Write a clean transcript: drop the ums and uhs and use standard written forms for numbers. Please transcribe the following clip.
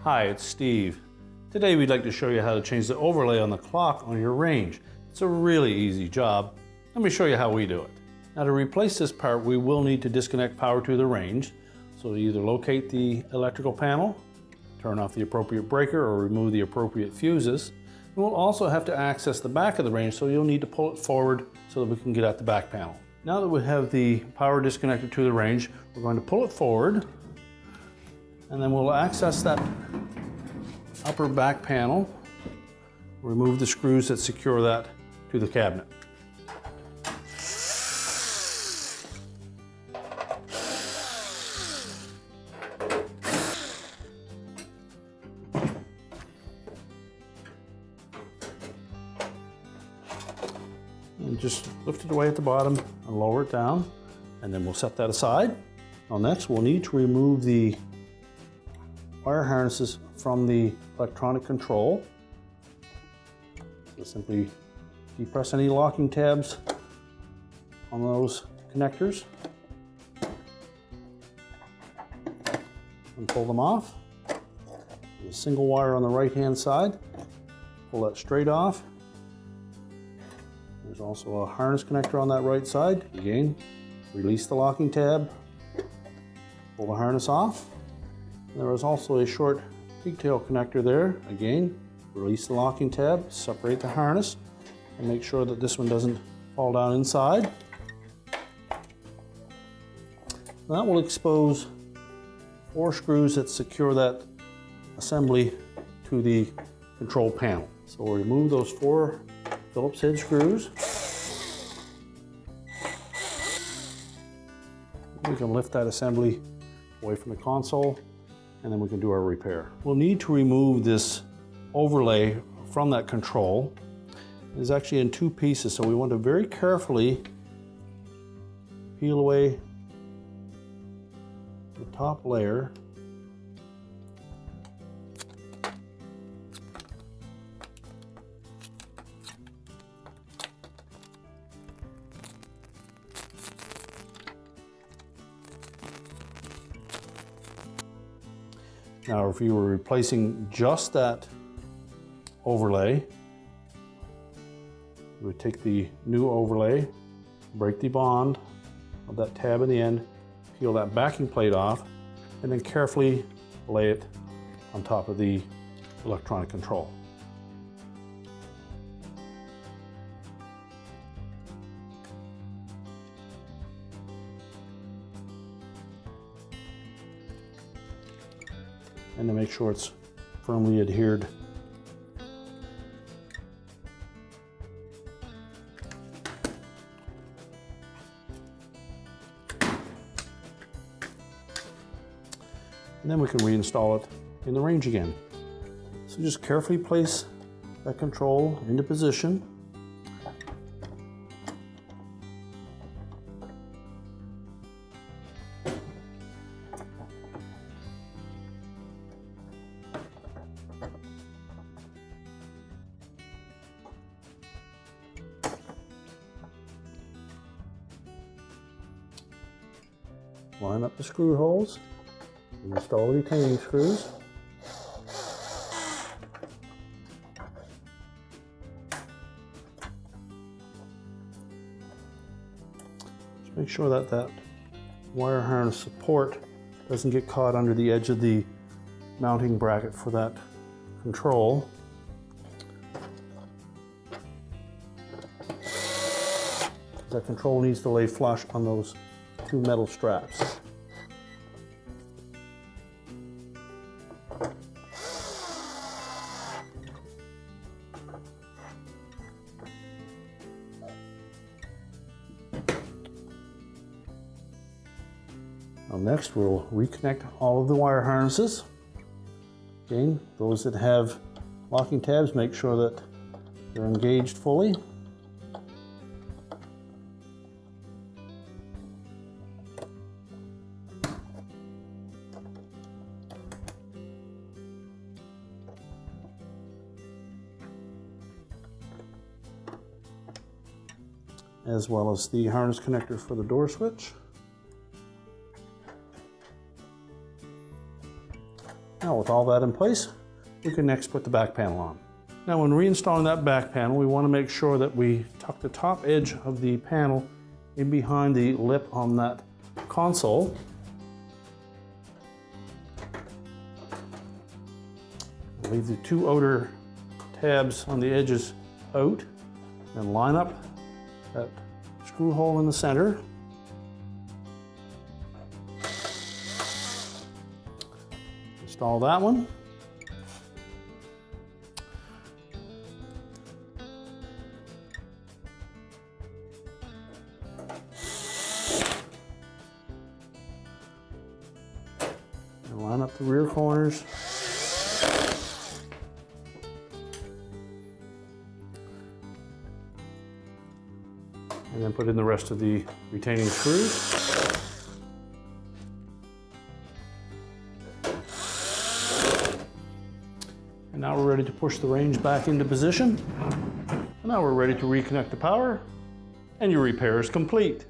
Hi, it's Steve. Today we'd like to show you how to change the overlay on the clock on your range. It's a really easy job. Let me show you how we do it. Now, to replace this part, we will need to disconnect power to the range. So either locate the electrical panel, turn off the appropriate breaker, or remove the appropriate fuses. And we'll also have to access the back of the range, so you'll need to pull it forward so that we can get at the back panel. Now that we have the power disconnected to the range, we're going to pull it forward, and then we'll access that upper back panel, remove the screws that secure that to the cabinet. And just lift it away at the bottom and lower it down, and then we'll set that aside. Now next we'll need to remove the wire harnesses from the electronic control. So simply depress any locking tabs on those connectors and pull them off. There's a single wire on the right hand side. Pull that straight off. There's also a harness connector on that right side. Again, release the locking tab, pull the harness off. There is also a short pigtail connector there. Again, release the locking tab, separate the harness, and make sure that this one doesn't fall down inside. That will expose 4 screws that secure that assembly to the control panel. So we'll remove those 4 Phillips head screws. We can lift that assembly away from the console, and then we can do our repair. We'll need to remove this overlay from that control. It's actually in 2 pieces, so we want to very carefully peel away the top layer. Now, if you were replacing just that overlay, you would take the new overlay, break the bond of that tab in the end, peel that backing plate off, and then carefully lay it on top of the electronic control. And to make sure it's firmly adhered. And then we can reinstall it in the range again. So just carefully place that control into position. Line up the screw holes, and install the retaining screws. Just make sure that that wire harness support doesn't get caught under the edge of the mounting bracket for that control. That control needs to lay flush on those 2 metal straps. Now next we'll reconnect all of the wire harnesses. Again, those that have locking tabs, make sure that they're engaged fully. as well as the harness connector for the door switch. Now with all that in place, we can next put the back panel on. Now when reinstalling that back panel, we want to make sure that we tuck the top edge of the panel in behind the lip on that console. Leave the two outer tabs on the edges out and line up that screw hole in the center. Install that one. And line up the rear corners. And then put in the rest of the retaining screws. And now we're ready to push the range back into position. And now we're ready to reconnect the power, and your repair is complete.